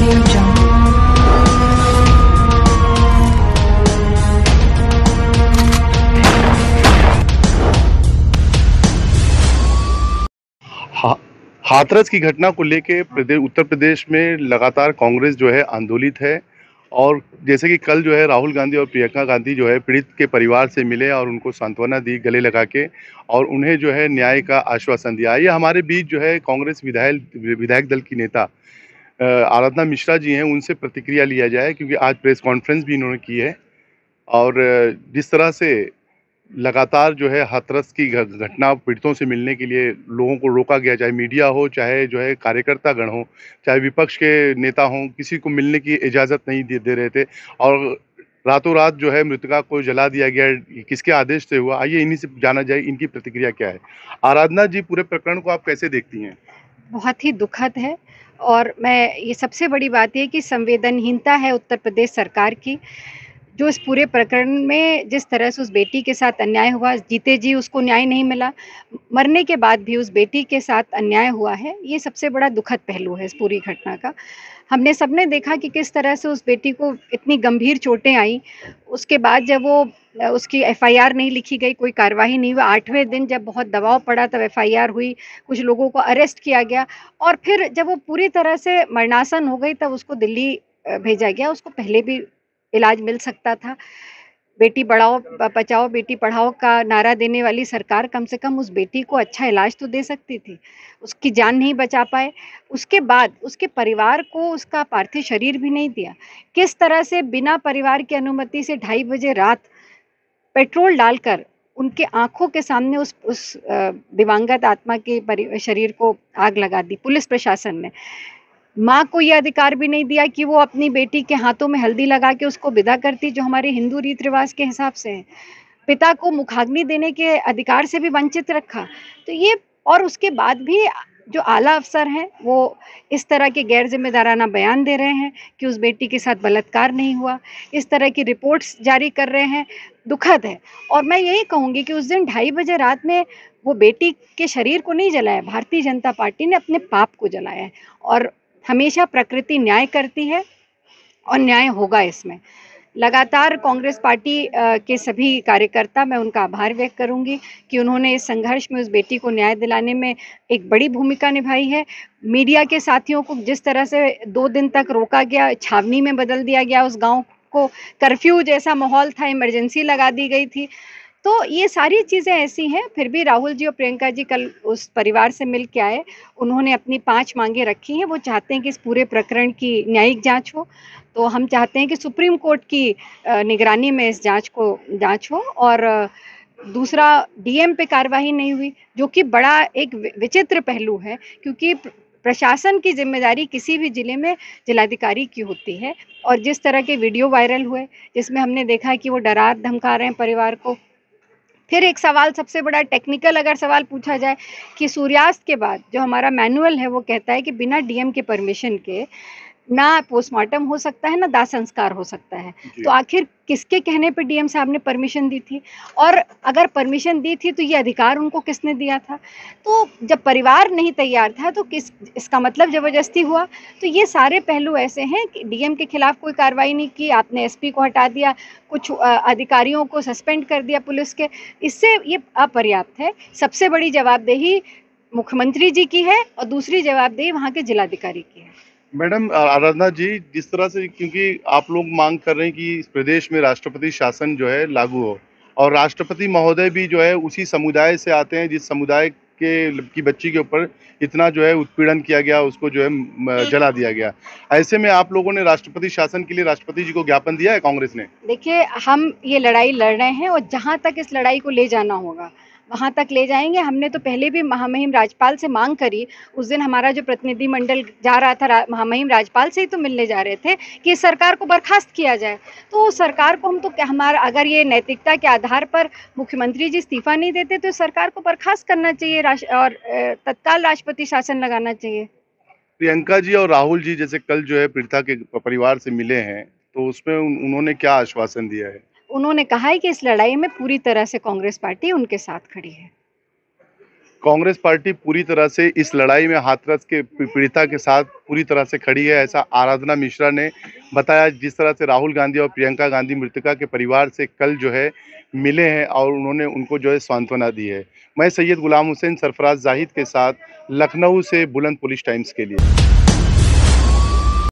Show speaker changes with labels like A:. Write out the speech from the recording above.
A: Audio Jungle.
B: Hathras की घटना को लेके उत्तर प्रदेश में लगातार कांग्रेस जो है आंदोलित है। और जैसे कि कल जो है राहुल गांधी और प्रियंका गांधी जो है पीड़ित के परिवार से मिले और उनको सांत्वना दी गले लगा के, और उन्हें जो है न्याय का आश्वासन दिया। ये हमारे बीच जो है कांग्रेस विधायक दल की नेता आराधना मिश्रा जी हैं, उनसे प्रतिक्रिया लिया जाए, क्योंकि आज प्रेस कॉन्फ्रेंस भी इन्होंने की है। और जिस तरह से लगातार जो है हाथरस की घटना पीड़ितों से मिलने के लिए लोगों को रोका गया, चाहे मीडिया हो, चाहे जो है कार्यकर्ता गण हो, चाहे विपक्ष के नेता हों, किसी को मिलने की इजाज़त नहीं दे रहे थे। और रातों रात जो है मृतका को जला दिया गया, किसके आदेश से हुआ? आइए इन्हीं से जाना जाए इनकी प्रतिक्रिया क्या है। आराधना जी, पूरे प्रकरण को आप कैसे देखती हैं?
C: बहुत ही दुखद है। और मैं ये सबसे बड़ी बात ये कि संवेदनहीनता है उत्तर प्रदेश सरकार की, जो इस पूरे प्रकरण में जिस तरह से उस बेटी के साथ अन्याय हुआ, जीते जी उसको न्याय नहीं मिला, मरने के बाद भी उस बेटी के साथ अन्याय हुआ है, ये सबसे बड़ा दुखद पहलू है इस पूरी घटना का। हमने सबने देखा कि किस तरह से उस बेटी को इतनी गंभीर चोटें आईं, उसके बाद जब वो उसकी एफआईआर नहीं लिखी गई, कोई कार्रवाई नहीं हुई। 8वें दिन जब बहुत दबाव पड़ा तब एफआईआर हुई, कुछ लोगों को अरेस्ट किया गया, और फिर जब वो पूरी तरह से मरणासन हो गई तब उसको दिल्ली भेजा गया। उसको पहले भी इलाज मिल सकता था। बेटी बढ़ाओ बचाओ बेटी पढ़ाओ का नारा देने वाली सरकार कम से कम उस बेटी को अच्छा इलाज तो दे सकती थी। उसकी जान नहीं बचा पाए। उसके बाद उसके परिवार को उसका पार्थिव शरीर भी नहीं दिया। किस तरह से बिना परिवार की अनुमति से 2:30 बजे रात पेट्रोल डालकर उनके आँखों के सामने उस दिवंगत आत्मा के शरीर को आग लगा दी पुलिस प्रशासन ने। माँ को ये अधिकार भी नहीं दिया कि वो अपनी बेटी के हाथों में हल्दी लगा के उसको विदा करती, जो हमारे हिंदू रीत रिवाज के हिसाब से है। पिता को मुखाग्नि देने के अधिकार से भी वंचित रखा। तो ये, और उसके बाद भी जो आला अफसर हैं वो इस तरह के गैर जिम्मेदाराना बयान दे रहे हैं कि उस बेटी के साथ बलात्कार नहीं हुआ, इस तरह की रिपोर्ट्स जारी कर रहे हैं। दुखद है। और मैं यही कहूँगी कि उस दिन 2:30 बजे रात में वो बेटी के शरीर को नहीं जलाया, भारतीय जनता पार्टी ने अपने पाप को जलाया है। और हमेशा प्रकृति न्याय करती है और न्याय होगा इसमें। लगातार कांग्रेस पार्टी के सभी कार्यकर्ता, मैं उनका आभार व्यक्त करूंगी कि उन्होंने इस संघर्ष में उस बेटी को न्याय दिलाने में एक बड़ी भूमिका निभाई है। मीडिया के साथियों को जिस तरह से 2 दिन तक रोका गया, छावनी में बदल दिया गया उस गांव को, कर्फ्यू जैसा माहौल था, इमरजेंसी लगा दी गई थी। तो ये सारी चीज़ें ऐसी हैं, फिर भी राहुल जी और प्रियंका जी कल उस परिवार से मिल के आए। उन्होंने अपनी 5 मांगें रखी हैं। वो चाहते हैं कि इस पूरे प्रकरण की न्यायिक जांच हो। तो हम चाहते हैं कि सुप्रीम कोर्ट की निगरानी में इस जांच हो। और दूसरा, डीएम पे कार्रवाई नहीं हुई, जो कि बड़ा एक विचित्र पहलू है, क्योंकि प्रशासन की जिम्मेदारी किसी भी जिले में जिलाधिकारी की होती है। और जिस तरह के वीडियो वायरल हुए जिसमें हमने देखा कि वो डरा धमका रहे हैं परिवार को। फिर एक सवाल, सबसे बड़ा टेक्निकल अगर सवाल पूछा जाए कि सूर्यास्त के बाद जो हमारा मैनुअल है वो कहता है कि बिना डीएम के परमिशन के ना पोस्टमार्टम हो सकता है, ना दाह संस्कार हो सकता है। तो आखिर किसके कहने पे डीएम साहब ने परमिशन दी थी? और अगर परमिशन दी थी तो ये अधिकार उनको किसने दिया था? तो जब परिवार नहीं तैयार था तो इसका मतलब ज़बरदस्ती हुआ। तो ये सारे पहलू ऐसे हैं कि डीएम के खिलाफ कोई कार्रवाई नहीं की, आपने एसपी को हटा दिया, कुछ अधिकारियों को सस्पेंड कर दिया पुलिस के। इससे ये अपर्याप्त है। सबसे बड़ी जवाबदेही मुख्यमंत्री जी की है और दूसरी जवाबदेही वहाँ के जिलाधिकारी की है।
B: मैडम आराधना जी, जिस तरह से, क्योंकि आप लोग मांग कर रहे हैं कि इस प्रदेश में राष्ट्रपति शासन जो है लागू हो, और राष्ट्रपति महोदय भी जो है उसी समुदाय से आते हैं जिस समुदाय की बच्ची के ऊपर इतना जो है उत्पीड़न किया गया, उसको जो है जला दिया गया। ऐसे में आप लोगों ने राष्ट्रपति शासन के लिए राष्ट्रपति जी को ज्ञापन दिया है कांग्रेस ने?
C: देखिए, हम ये लड़ाई लड़ रहे हैं और जहाँ तक इस लड़ाई को ले जाना होगा वहाँ तक ले जाएंगे। हमने तो पहले भी महामहिम राज्यपाल से मांग करी। उस दिन हमारा जो प्रतिनिधि मंडल जा रहा था महामहिम राज्यपाल से ही तो मिलने जा रहे थे कि सरकार को बर्खास्त किया जाए। तो सरकार को हम तो हमारा, अगर ये नैतिकता के आधार पर मुख्यमंत्री जी इस्तीफा नहीं देते तो सरकार को बर्खास्त करना चाहिए और तत्काल राष्ट्रपति शासन लगाना चाहिए।
B: प्रियंका जी और राहुल जी जैसे कल जो है पीड़िता के परिवार से मिले हैं, तो उसमें उन्होंने क्या आश्वासन दिया है?
C: उन्होंने कहा है कि इस लड़ाई में पूरी तरह से कांग्रेस पार्टी उनके साथ खड़ी है।
B: कांग्रेस पार्टी पूरी तरह से इस लड़ाई में हाथरस के पीड़िता के साथ पूरी तरह से खड़ी है, ऐसा आराधना मिश्रा ने बताया। जिस तरह से राहुल गांधी और प्रियंका गांधी मृतका के परिवार से कल जो है मिले हैं और उन्होंने उनको जो है सांत्वना दी है। मैं सैयद गुलाम हुसैन सरफराज जाहिद के साथ लखनऊ से बुलंद पुलिस टाइम्स के लिए।